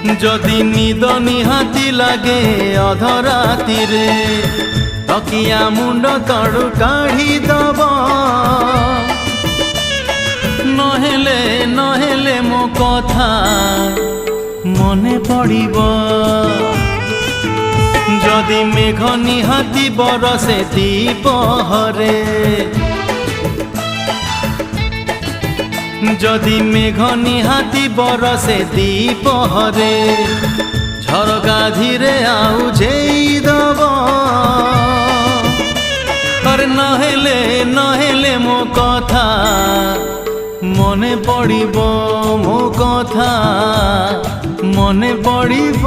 जदि निद निहाती लागे अधराती रे तकिया मुंड तड़ू काढ़ी दब नहेले नहेले मो कथा मने पड़िब जदि मेघ निहाती बरसे दीपहरे जदि मेघ निहाती बरसे दीपहरे झरका धीरे आउजेईदब अरे नहेले नहेले मो कथा मने पड़िब मो कथा मने पड़िब।